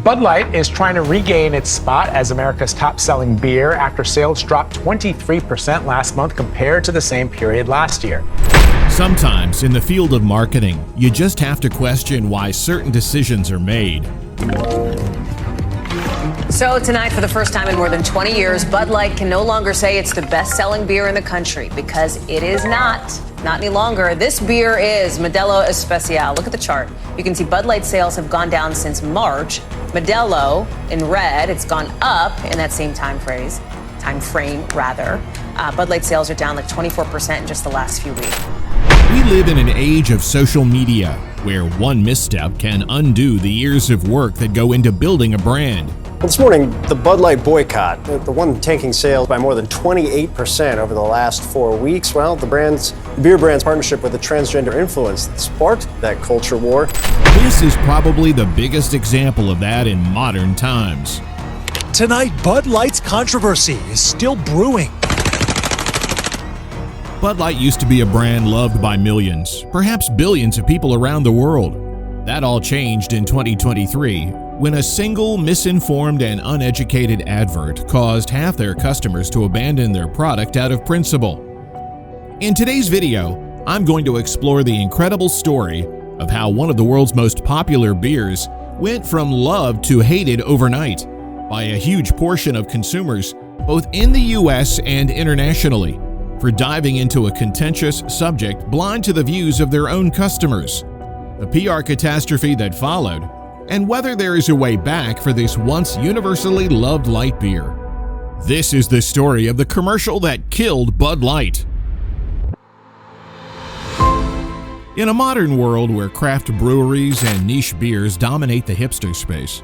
Bud Light is trying to regain its spot as America's top-selling beer after sales dropped 23% last month compared to the same period last year. Sometimes in the field of marketing, you just have to question why certain decisions are made. So tonight, for the first time in more than 20 years, Bud Light can no longer say it's the best-selling beer in the country because it is not any longer. This beer is Modelo Especial. Look at the chart. You can see Bud Light sales have gone down since March. Modelo, in red, it's gone up in that same time frame. Bud Light sales are down like 24% in just the last few weeks. We live in an age of social media where one misstep can undo the years of work that go into building a brand. This morning, the Bud Light boycott, the one tanking sales by more than 28% over the last 4 weeks. Well, the beer brand's partnership with a transgender influence that sparked that culture war. This is probably the biggest example of that in modern times. Tonight, Bud Light's controversy is still brewing. Bud Light used to be a brand loved by millions, perhaps billions of people around the world. That all changed in 2023 when a single misinformed and uneducated advert caused half their customers to abandon their product out of principle. In today's video, I'm going to explore the incredible story of how one of the world's most popular beers went from loved to hated overnight by a huge portion of consumers, both in the US and internationally, for diving into a contentious subject blind to the views of their own customers, the PR catastrophe that followed, and whether there is a way back for this once universally loved light beer. This is the story of the commercial that killed Bud Light. In a modern world where craft breweries and niche beers dominate the hipster space,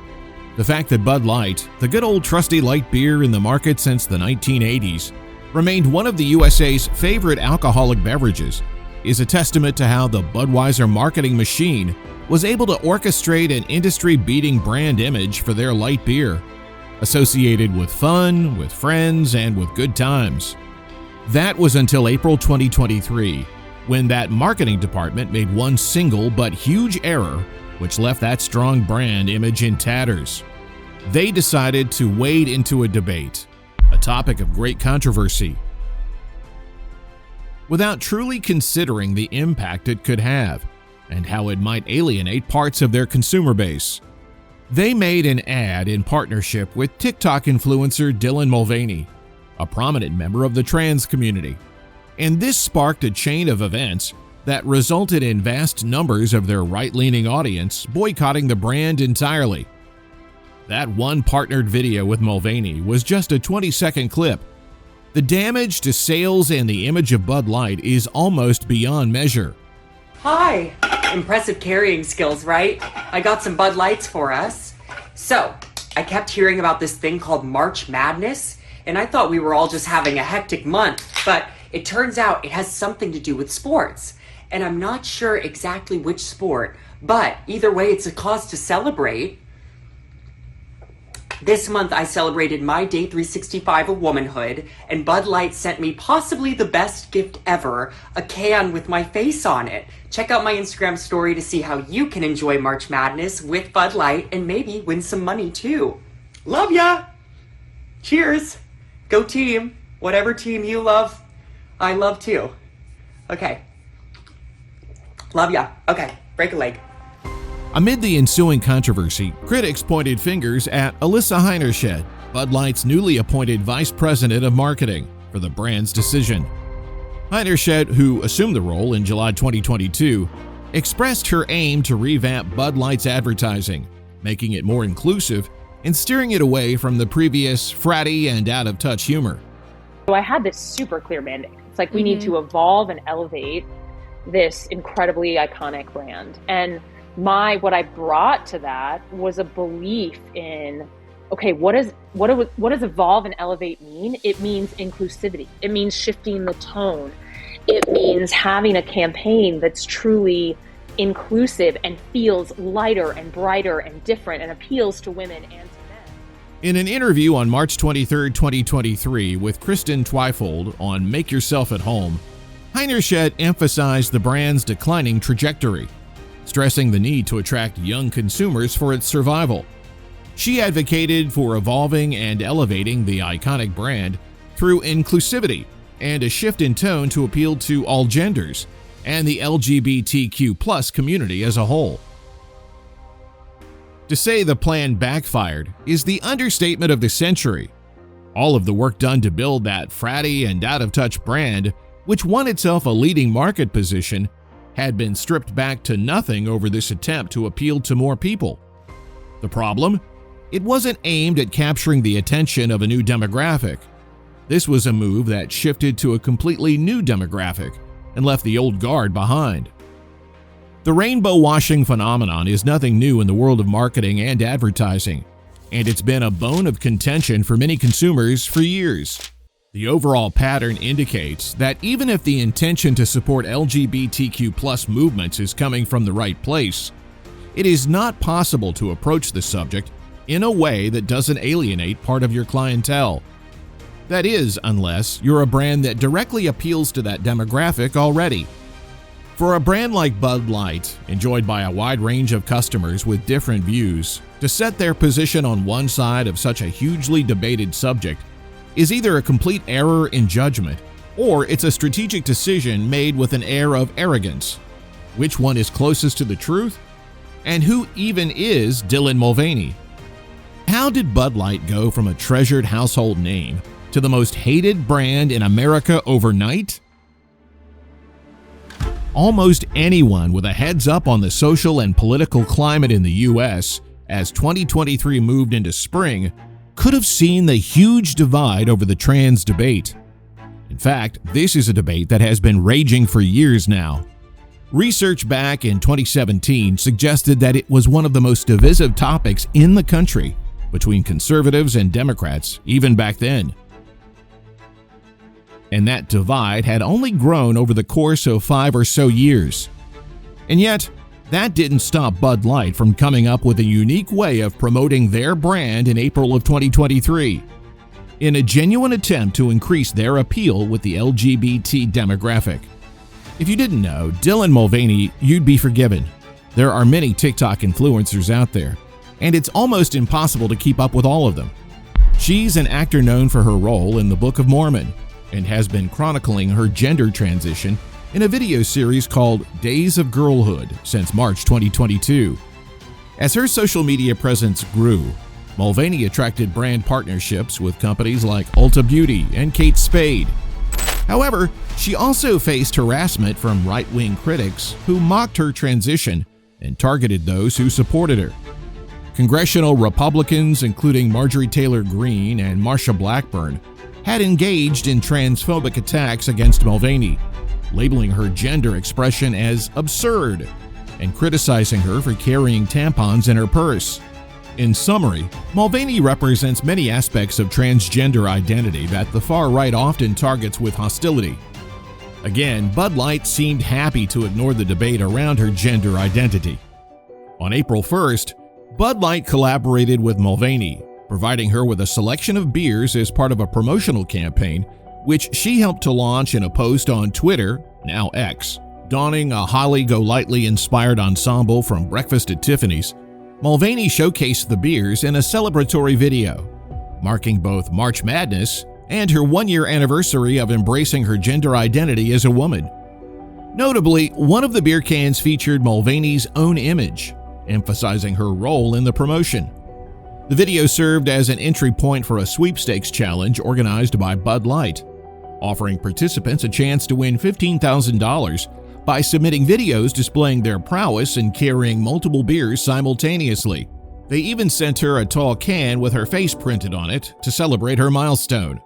the fact that Bud Light, the good old trusty light beer in the market since the 1980s, remained one of the USA's favorite alcoholic beverages is a testament to how the Budweiser marketing machine was able to orchestrate an industry-beating brand image for their light beer, associated with fun, with friends, and with good times. That was until April 2023, when that marketing department made one single but huge error which left that strong brand image in tatters. They decided to wade into a debate, a topic of great controversy, without truly considering the impact it could have and how it might alienate parts of their consumer base. They made an ad in partnership with TikTok influencer Dylan Mulvaney, a prominent member of the trans community, and this sparked a chain of events that resulted in vast numbers of their right-leaning audience boycotting the brand entirely. That one partnered video with Mulvaney was just a 20-second clip. The damage to sales and the image of Bud Light is almost beyond measure. Hi! Impressive carrying skills, right? I got some Bud Lights for us. So, I kept hearing about this thing called March Madness, and I thought we were all just having a hectic month, but it turns out it has something to do with sports. And I'm not sure exactly which sport, but either way, it's a cause to celebrate. This month, I celebrated my day 365 of womanhood, and Bud Light sent me possibly the best gift ever, a can with my face on it. Check out my Instagram story to see how you can enjoy March Madness with Bud Light and maybe win some money too. Love ya! Cheers! Go team! Whatever team you love, I love too. Okay. Love ya. Okay, break a leg. Amid the ensuing controversy, critics pointed fingers at Alyssa Heinerscheid, Bud Light's newly appointed vice president of marketing, for the brand's decision. Heinerscheid, who assumed the role in July 2022, expressed her aim to revamp Bud Light's advertising, making it more inclusive and steering it away from the previous fratty and out-of-touch humor. So I had this super clear mandate. It's like we need to evolve and elevate this incredibly iconic brand. And what I brought to that was a belief in, okay, what does evolve and elevate mean? It means inclusivity. It means shifting the tone. It means having a campaign that's truly inclusive and feels lighter and brighter and different and appeals to women and to men. In an interview on March 23, 2023 with Kristen Twyfold on Make Yourself at Home, Heinerscheid emphasized the brand's declining trajectory, stressing the need to attract young consumers for its survival. She advocated for evolving and elevating the iconic brand through inclusivity and a shift in tone to appeal to all genders and the LGBTQ+ community as a whole. To say the plan backfired is the understatement of the century. All of the work done to build that fratty and out-of-touch brand, which won itself a leading market position, had been stripped back to nothing over this attempt to appeal to more people. The problem? It wasn't aimed at capturing the attention of a new demographic. This was a move that shifted to a completely new demographic and left the old guard behind. The rainbow washing phenomenon is nothing new in the world of marketing and advertising, and it's been a bone of contention for many consumers for years. The overall pattern indicates that even if the intention to support LGBTQ+ movements is coming from the right place, it is not possible to approach the subject in a way that doesn't alienate part of your clientele. That is, unless you're a brand that directly appeals to that demographic already. For a brand like Bud Light, enjoyed by a wide range of customers with different views, to set their position on one side of such a hugely debated subject is either a complete error in judgment, or it's a strategic decision made with an air of arrogance. Which one is closest to the truth? And who even is Dylan Mulvaney? How did Bud Light go from a treasured household name to the most hated brand in America overnight? Almost anyone with a heads up on the social and political climate in the US as 2023 moved into spring could have seen the huge divide over the trans debate. In fact, this is a debate that has been raging for years now. Research back in 2017 suggested that it was one of the most divisive topics in the country between conservatives and Democrats even back then. And that divide had only grown over the course of 5 or so years. And yet, that didn't stop Bud Light from coming up with a unique way of promoting their brand in April of 2023, in a genuine attempt to increase their appeal with the LGBT demographic. If you didn't know Dylan Mulvaney, you'd be forgiven. There are many TikTok influencers out there, and it's almost impossible to keep up with all of them. She's an actor known for her role in the Book of Mormon, and has been chronicling her gender transition in a video series called Days of Girlhood since March 2022. As her social media presence grew, Mulvaney attracted brand partnerships with companies like Ulta Beauty and Kate Spade. However, she also faced harassment from right-wing critics who mocked her transition and targeted those who supported her. Congressional Republicans, including Marjorie Taylor Greene and Marsha Blackburn, had engaged in transphobic attacks against Mulvaney, labeling her gender expression as absurd and criticizing her for carrying tampons in her purse. In summary, Mulvaney represents many aspects of transgender identity that the far right often targets with hostility. Again, Bud Light seemed happy to ignore the debate around her gender identity. On April 1st, Bud Light collaborated with Mulvaney, providing her with a selection of beers as part of a promotional campaign, which she helped to launch in a post on Twitter, now X. Donning a Holly Golightly inspired ensemble from Breakfast at Tiffany's, Mulvaney showcased the beers in a celebratory video, marking both March Madness and her one-year anniversary of embracing her gender identity as a woman. Notably, one of the beer cans featured Mulvaney's own image, emphasizing her role in the promotion. The video served as an entry point for a sweepstakes challenge organized by Bud Light, offering participants a chance to win $15,000 by submitting videos displaying their prowess in carrying multiple beers simultaneously. They even sent her a tall can with her face printed on it to celebrate her milestone.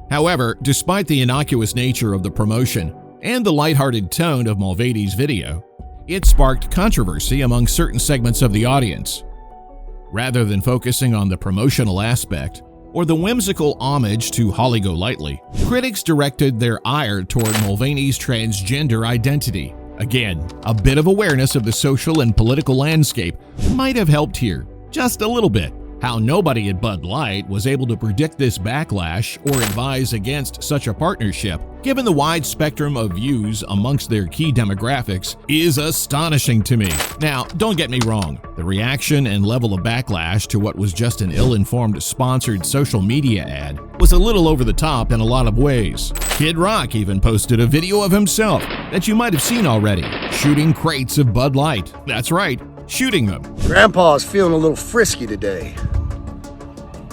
However, despite the innocuous nature of the promotion and the lighthearted tone of Mulvaney's video, it sparked controversy among certain segments of the audience. Rather than focusing on the promotional aspect or the whimsical homage to Holly Golightly, critics directed their ire toward Mulvaney's transgender identity. Again, a bit of awareness of the social and political landscape might have helped here, just a little bit. How nobody at Bud Light was able to predict this backlash or advise against such a partnership, given the wide spectrum of views amongst their key demographics, is astonishing to me. Now, don't get me wrong, the reaction and level of backlash to what was just an ill-informed sponsored social media ad was a little over the top in a lot of ways. Kid Rock even posted a video of himself that you might have seen already, shooting crates of Bud Light. That's right, shooting them. Grandpa's feeling a little frisky today.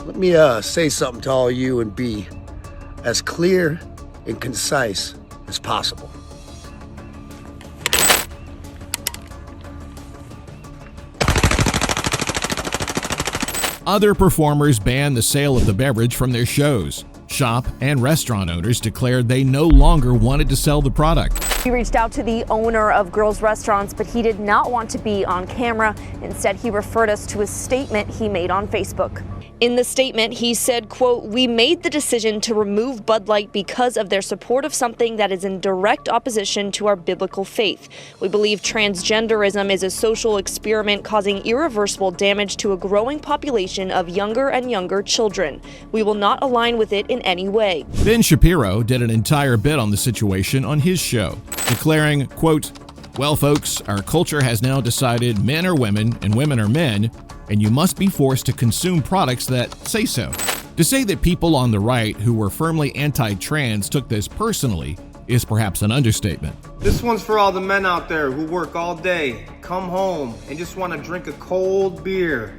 Let me say something to all you and be as clear and concise as possible. Other performers banned the sale of the beverage from their shows. Shop and restaurant owners declared they no longer wanted to sell the product. We reached out to the owner of Girls Restaurants, but he did not want to be on camera. Instead, he referred us to a statement he made on Facebook. In the statement, he said, quote, "We made the decision to remove Bud Light because of their support of something that is in direct opposition to our biblical faith. We believe transgenderism is a social experiment causing irreversible damage to a growing population of younger and younger children. We will not align with it in any way." Ben Shapiro did an entire bit on the situation on his show, declaring, quote, "Well, folks, our culture has now decided men are women and women are men, and you must be forced to consume products that say so." To say that people on the right who were firmly anti-trans took this personally is perhaps an understatement. This one's for all the men out there who work all day, come home, and just want to drink a cold beer.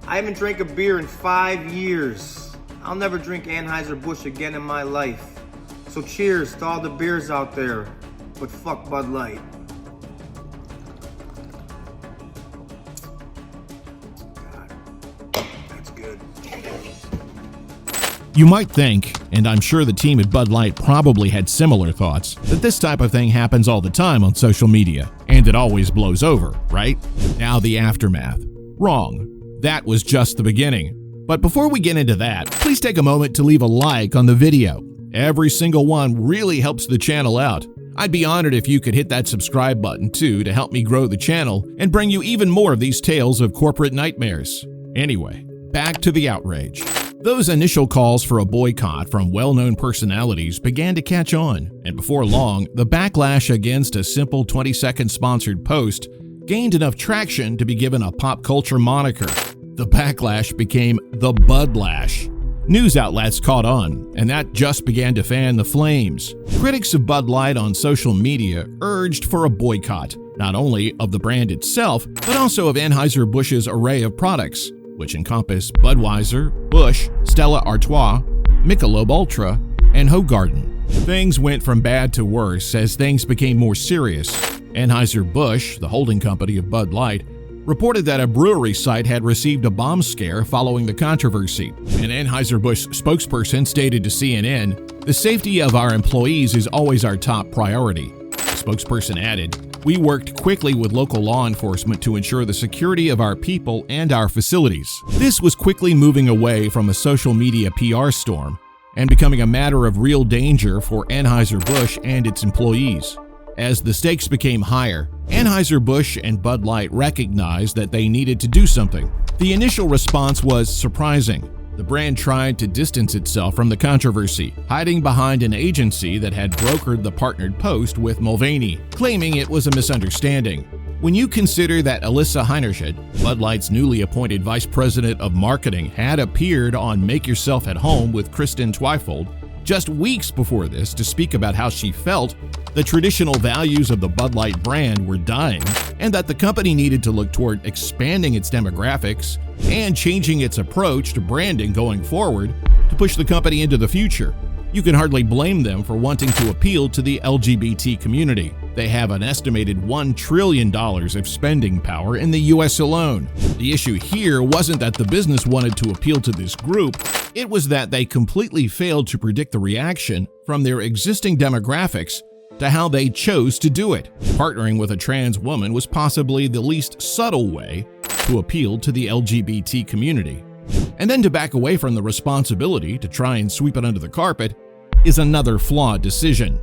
I haven't drank a beer in 5 years. I'll never drink Anheuser-Busch again in my life. So cheers to all the beers out there, but fuck Bud Light. You might think, and I'm sure the team at Bud Light probably had similar thoughts, that this type of thing happens all the time on social media, and it always blows over, right? Now the aftermath. Wrong. That was just the beginning. But before we get into that, please take a moment to leave a like on the video. Every single one really helps the channel out. I'd be honored if you could hit that subscribe button too to help me grow the channel and bring you even more of these tales of corporate nightmares. Anyway, back to the outrage. Those initial calls for a boycott from well-known personalities began to catch on, and before long, the backlash against a simple 20-second sponsored post gained enough traction to be given a pop culture moniker. The backlash became the Budlash. News outlets caught on, and that just began to fan the flames. Critics of Bud Light on social media urged for a boycott, not only of the brand itself, but also of Anheuser-Busch's array of products, which encompass Budweiser, Busch, Stella Artois, Michelob Ultra, and Hoegaarden. Things went from bad to worse as things became more serious. Anheuser-Busch, the holding company of Bud Light, reported that a brewery site had received a bomb scare following the controversy. An Anheuser-Busch spokesperson stated to CNN, "The safety of our employees is always our top priority." The spokesperson added, "We worked quickly with local law enforcement to ensure the security of our people and our facilities." This was quickly moving away from a social media PR storm and becoming a matter of real danger for Anheuser-Busch and its employees. As the stakes became higher, Anheuser-Busch and Bud Light recognized that they needed to do something. The initial response was surprising. The brand tried to distance itself from the controversy, hiding behind an agency that had brokered the partnered post with Mulvaney, claiming it was a misunderstanding. When you consider that Alyssa Heinerschmidt, Bud Light's newly appointed vice president of marketing, had appeared on Make Yourself at Home with Kristen Twyfold just weeks before this to speak about how she felt the traditional values of the Bud Light brand were dying, and that the company needed to look toward expanding its demographics and changing its approach to branding going forward to push the company into the future. You can hardly blame them for wanting to appeal to the LGBT community. They have an estimated $1 trillion of spending power in the US alone. The issue here wasn't that the business wanted to appeal to this group, it was that they completely failed to predict the reaction from their existing demographics to how they chose to do it. Partnering with a trans woman was possibly the least subtle way to appeal to the LGBT community. And then to back away from the responsibility to try and sweep it under the carpet is another flawed decision.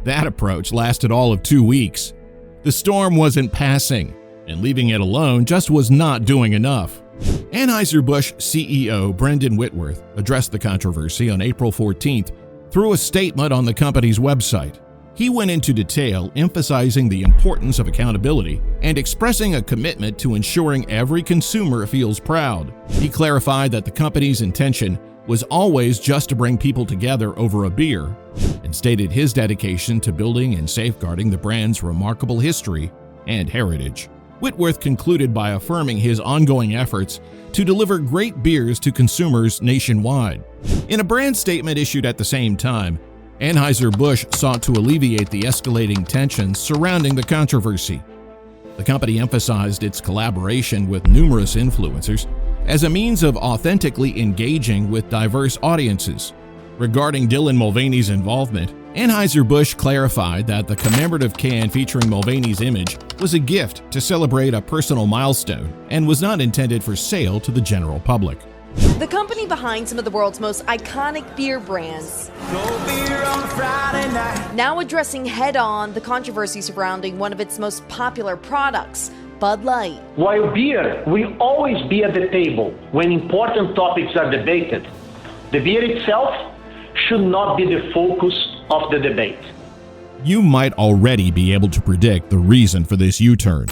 That approach lasted all of 2 weeks. The storm wasn't passing. and leaving it alone just was not doing enough. Anheuser-Busch CEO Brendan Whitworth addressed the controversy on April 14th through a statement on the company's website. He went into detail, emphasizing the importance of accountability and expressing a commitment to ensuring every consumer feels proud. He clarified that the company's intention was always just to bring people together over a beer, and stated his dedication to building and safeguarding the brand's remarkable history and heritage. Whitworth concluded by affirming his ongoing efforts to deliver great beers to consumers nationwide. In a brand statement issued at the same time, Anheuser-Busch sought to alleviate the escalating tensions surrounding the controversy. The company emphasized its collaboration with numerous influencers as a means of authentically engaging with diverse audiences. Regarding Dylan Mulvaney's involvement, Anheuser-Busch clarified that the commemorative can featuring Mulvaney's image was a gift to celebrate a personal milestone and was not intended for sale to the general public. The company behind some of the world's most iconic beer brands now addressing head-on the controversy surrounding one of its most popular products, Bud Light. While beer will always be at the table when important topics are debated, the beer itself should not be the focus of the debate. You might already be able to predict the reason for this U-turn.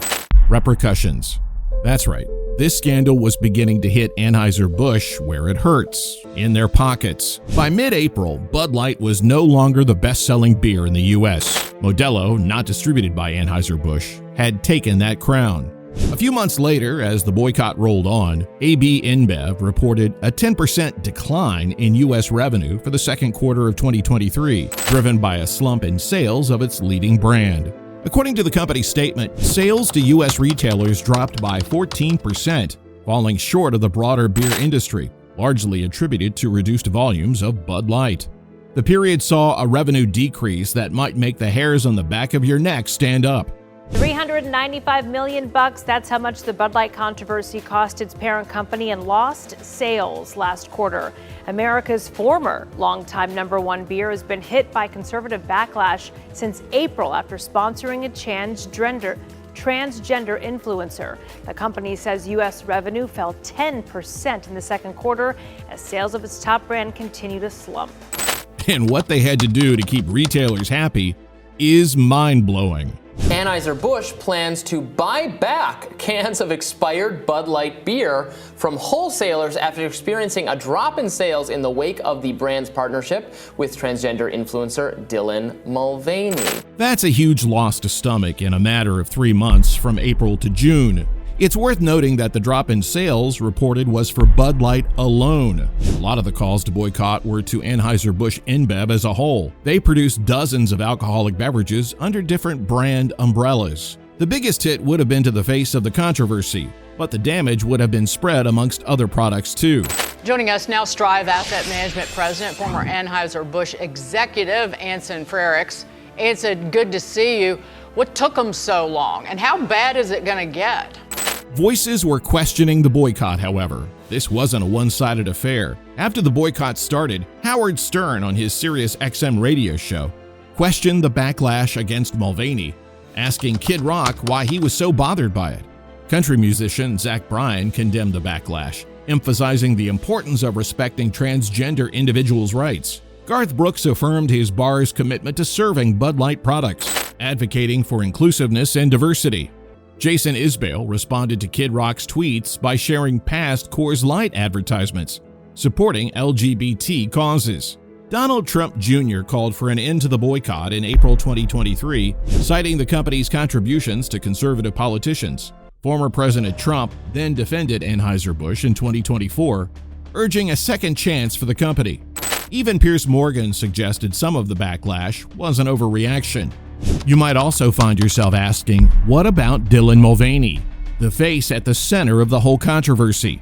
Repercussions. That's right. This scandal was beginning to hit Anheuser-Busch where it hurts, in their pockets. By mid-April, Bud Light was no longer the best-selling beer in the U.S. Modelo, not distributed by Anheuser-Busch, had taken that crown. A few months later, as the boycott rolled on, AB InBev reported a 10% decline in U.S. revenue for the second quarter of 2023, driven by a slump in sales of its leading brand. According to the company's statement, sales to U.S. retailers dropped by 14%, falling short of the broader beer industry, largely attributed to reduced volumes of Bud Light. The period saw a revenue decrease that might make the hairs on the back of your neck stand up. $395 million, that's how much the Bud Light controversy cost its parent company and lost sales last quarter. America's former longtime #1 beer has been hit by conservative backlash since April after sponsoring a transgender influencer. The company says U.S. revenue fell 10% in the second quarter as sales of its top brand continue to slump. And what they had to do to keep retailers happy is mind-blowing. Anheuser-Busch plans to buy back cans of expired Bud Light beer from wholesalers after experiencing a drop in sales in the wake of the brand's partnership with transgender influencer Dylan Mulvaney. That's a huge loss to stomach in a matter of 3 months from April to June. It's worth noting that the drop in sales reported was for Bud Light alone. A lot of the calls to boycott were to Anheuser-Busch InBev as a whole. They produce dozens of alcoholic beverages under different brand umbrellas. The biggest hit would have been to the face of the controversy, but the damage would have been spread amongst other products too. Joining us now, Strive Asset Management President, former Anheuser-Busch executive, Anson Frericks. Anson, good to see you. What took them so long, and how bad is it going to get? Voices were questioning the boycott, however. This wasn't a one-sided affair. After the boycott started, Howard Stern on his Sirius XM radio show questioned the backlash against Mulvaney, asking Kid Rock why he was so bothered by it. Country musician Zach Bryan condemned the backlash, emphasizing the importance of respecting transgender individuals' rights. Garth Brooks affirmed his bar's commitment to serving Bud Light products, advocating for inclusiveness and diversity. Jason Isbell responded to Kid Rock's tweets by sharing past Coors Light advertisements, supporting LGBT causes. Donald Trump Jr. called for an end to the boycott in April 2023, citing the company's contributions to conservative politicians. Former President Trump then defended Anheuser-Busch in 2024, urging a second chance for the company. Even Piers Morgan suggested some of the backlash was an overreaction. You might also find yourself asking, what about Dylan Mulvaney, the face at the center of the whole controversy?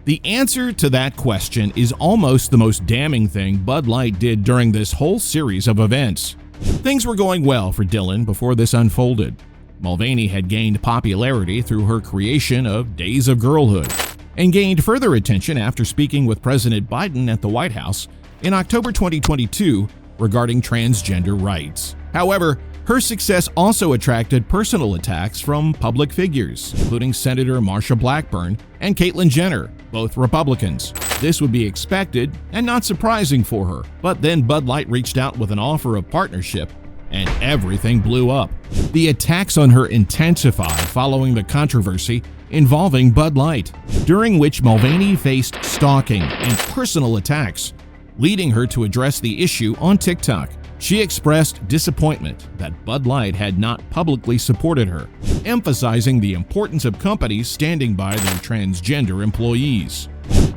The answer to that question is almost the most damning thing Bud Light did during this whole series of events. Things were going well for Dylan before this unfolded. Mulvaney had gained popularity through her creation of Days of Girlhood, and gained further attention after speaking with President Biden at the White House in October 2022 regarding transgender rights. However, Her success also attracted personal attacks from public figures, including Senator Marsha Blackburn and Caitlyn Jenner, both Republicans. This would be expected and not surprising for her, but then Bud Light reached out with an offer of partnership, and everything blew up. The attacks on her intensified following the controversy involving Bud Light, during which Mulvaney faced stalking and personal attacks, leading her to address the issue on TikTok. She expressed disappointment that Bud Light had not publicly supported her, emphasizing the importance of companies standing by their transgender employees.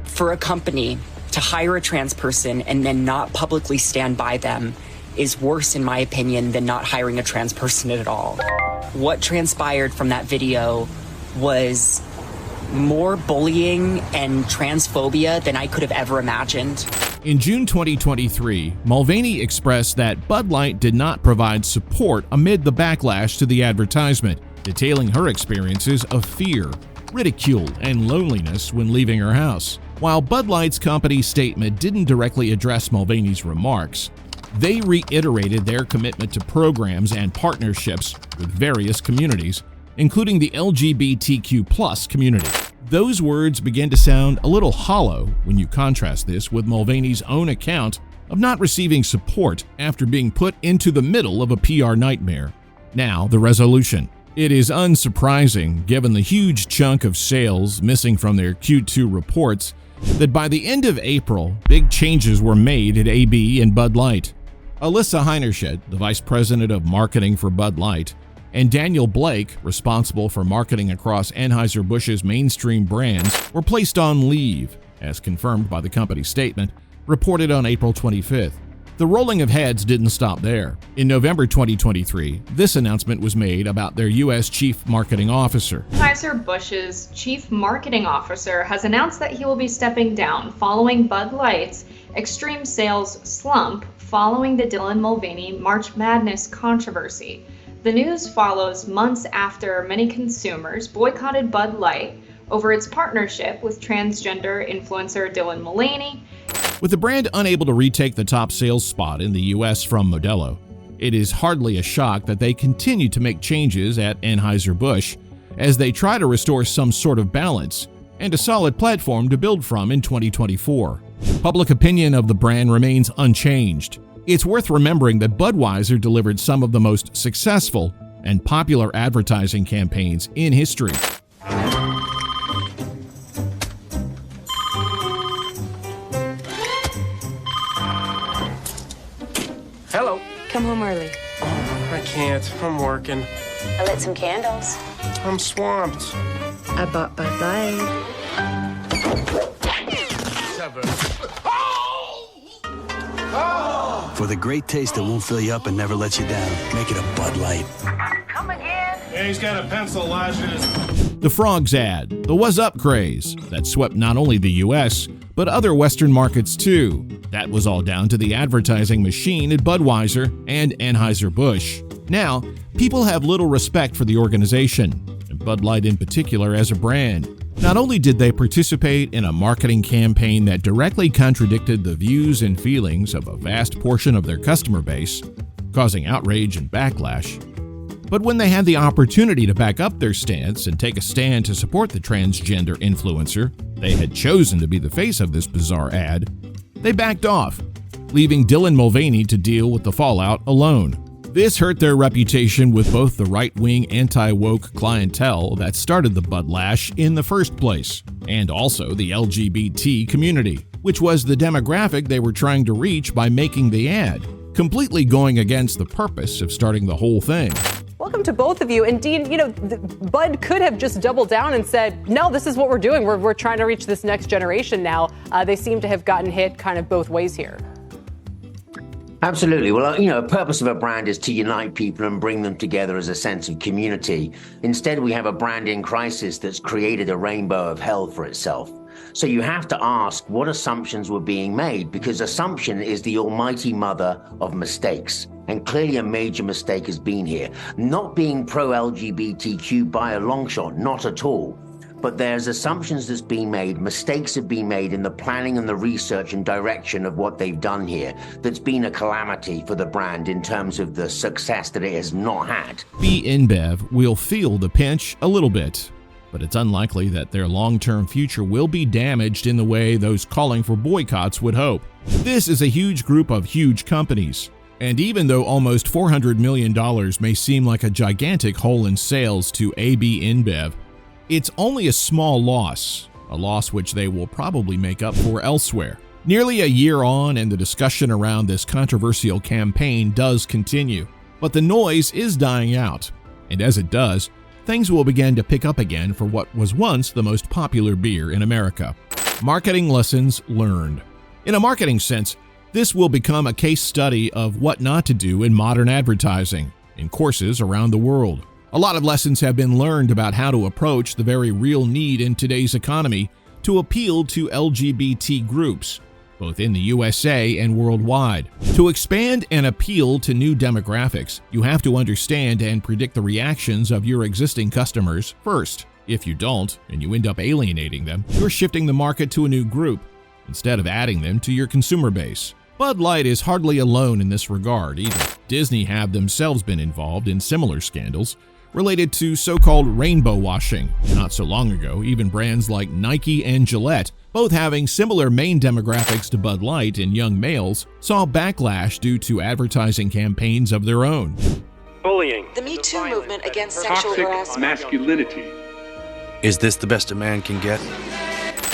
For a company to hire a trans person and then not publicly stand by them is worse, in my opinion, than not hiring a trans person at all. What transpired from that video was more bullying and transphobia than I could have ever imagined. In June 2023, Mulvaney expressed that Bud Light did not provide support amid the backlash to the advertisement, detailing her experiences of fear, ridicule, and loneliness when leaving her house. While Bud Light's company statement didn't directly address Mulvaney's remarks, they reiterated their commitment to programs and partnerships with various communities, including the LGBTQ+ community. Those words begin to sound a little hollow when you contrast this with Mulvaney's own account of not receiving support after being put into the middle of a PR nightmare. Now, the resolution. It is unsurprising, given the huge chunk of sales missing from their Q2 reports, that by the end of April, big changes were made at AB and Bud Light. Alyssa Heinerscheid, the vice president of marketing for Bud Light, and Daniel Blake, responsible for marketing across Anheuser-Busch's mainstream brands, were placed on leave, as confirmed by the company's statement, reported on April 25th. The rolling of heads didn't stop there. In November 2023, this announcement was made about their U.S. Chief Marketing Officer. Anheuser-Busch's Chief Marketing Officer has announced that he will be stepping down following Bud Light's extreme sales slump following the Dylan Mulvaney March Madness controversy. The news follows months after many consumers boycotted Bud Light over its partnership with transgender influencer Dylan Mulvaney. With the brand unable to retake the top sales spot in the U.S. from Modelo, it is hardly a shock that they continue to make changes at Anheuser-Busch as they try to restore some sort of balance and a solid platform to build from in 2024. Public opinion of the brand remains unchanged. It's worth remembering that Budweiser delivered some of the most successful and popular advertising campaigns in history. Hello. Come home early. I can't. I'm working. I lit some candles. I'm swamped. I bought Bud Light. For the great taste that won't fill you up and never let you down, make it a Bud Light. Come again. Yeah, he's got a pencil lashes. The Frogs ad, the What's Up craze, that swept not only the US, but other Western markets too. That was all down to the advertising machine at Budweiser and Anheuser-Busch. Now, people have little respect for the organization, and Bud Light in particular as a brand. Not only did they participate in a marketing campaign that directly contradicted the views and feelings of a vast portion of their customer base, causing outrage and backlash, but when they had the opportunity to back up their stance and take a stand to support the transgender influencer they had chosen to be the face of this bizarre ad, they backed off, leaving Dylan Mulvaney to deal with the fallout alone. This hurt their reputation with both the right-wing anti-woke clientele that started the Budlash in the first place, and also the LGBT community, which was the demographic they were trying to reach by making the ad, completely going against the purpose of starting the whole thing. Welcome to both of you. And Dean, Bud could have just doubled down and said, no, this is what we're doing. We're trying to reach this next generation now. They seem to have gotten hit kind of both ways here. Absolutely. Well, the purpose of a brand is to unite people and bring them together as a sense of community. Instead, we have a branding crisis that's created a rainbow of hell for itself. So you have to ask what assumptions were being made, because assumption is the almighty mother of mistakes. And clearly a major mistake has been here. Not being pro-LGBTQ by a long shot, not at all. but there's assumptions that's been made, mistakes have been made in the planning and the research and direction of what they've done here that's been a calamity for the brand in terms of the success that it has not had. AB InBev will feel the pinch a little bit, but it's unlikely that their long-term future will be damaged in the way those calling for boycotts would hope. This is a huge group of huge companies, and even though almost $400 million may seem like a gigantic hole in sales to AB InBev, it's only a small loss, a loss which they will probably make up for elsewhere. Nearly a year on, and the discussion around this controversial campaign does continue, but the noise is dying out, and as it does, things will begin to pick up again for what was once the most popular beer in America. Marketing lessons learned. In a marketing sense, this will become a case study of what not to do in modern advertising, in courses around the world. A lot of lessons have been learned about how to approach the very real need in today's economy to appeal to LGBT groups, both in the USA and worldwide. To expand and appeal to new demographics, you have to understand and predict the reactions of your existing customers first. If you don't, and you end up alienating them, you're shifting the market to a new group, instead of adding them to your consumer base. Bud Light is hardly alone in this regard either. Disney have themselves been involved in similar scandals related to so-called rainbow washing. Not so long ago, even brands like Nike and Gillette, both having similar main demographics to Bud Light in young males, saw backlash due to advertising campaigns of their own. Bullying. The Me Too movement against sexual harassment. Masculinity. Is this the best a man can get?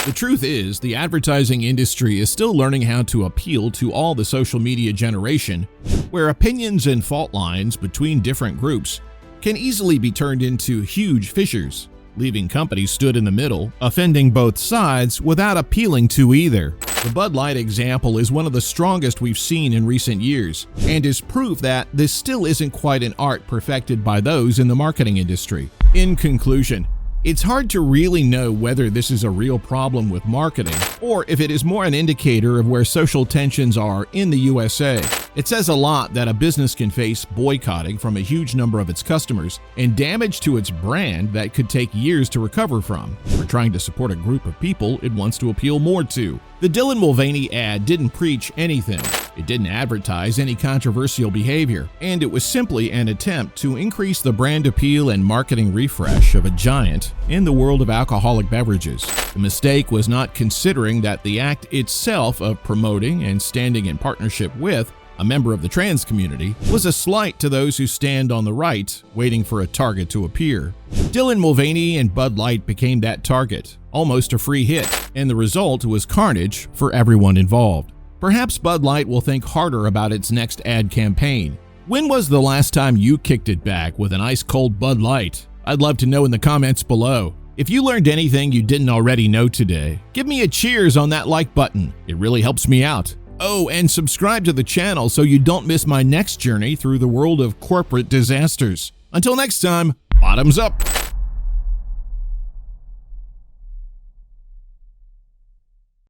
The truth is, the advertising industry is still learning how to appeal to all the social media generation, where opinions and fault lines between different groups can easily be turned into huge fissures, leaving companies stood in the middle, offending both sides without appealing to either. The Bud Light example is one of the strongest we've seen in recent years, and is proof that this still isn't quite an art perfected by those in the marketing industry. In conclusion, it's hard to really know whether this is a real problem with marketing, or if it is more an indicator of where social tensions are in the USA. It says a lot that a business can face boycotting from a huge number of its customers and damage to its brand that could take years to recover from, for trying to support a group of people it wants to appeal more to. The Dylan Mulvaney ad didn't preach anything. It didn't advertise any controversial behavior, and it was simply an attempt to increase the brand appeal and marketing refresh of a giant in the world of alcoholic beverages. The mistake was not considering that the act itself of promoting and standing in partnership with a member of the trans community was a slight to those who stand on the right, waiting for a target to appear. Dylan Mulvaney and Bud Light became that target, almost a free hit, and the result was carnage for everyone involved. Perhaps Bud Light will think harder about its next ad campaign. When was the last time you kicked it back with an ice-cold Bud Light? I'd love to know in the comments below. If you learned anything you didn't already know today, give me a cheers on that like button. It really helps me out. Oh, and subscribe to the channel so you don't miss my next journey through the world of corporate disasters. Until next time, bottoms up.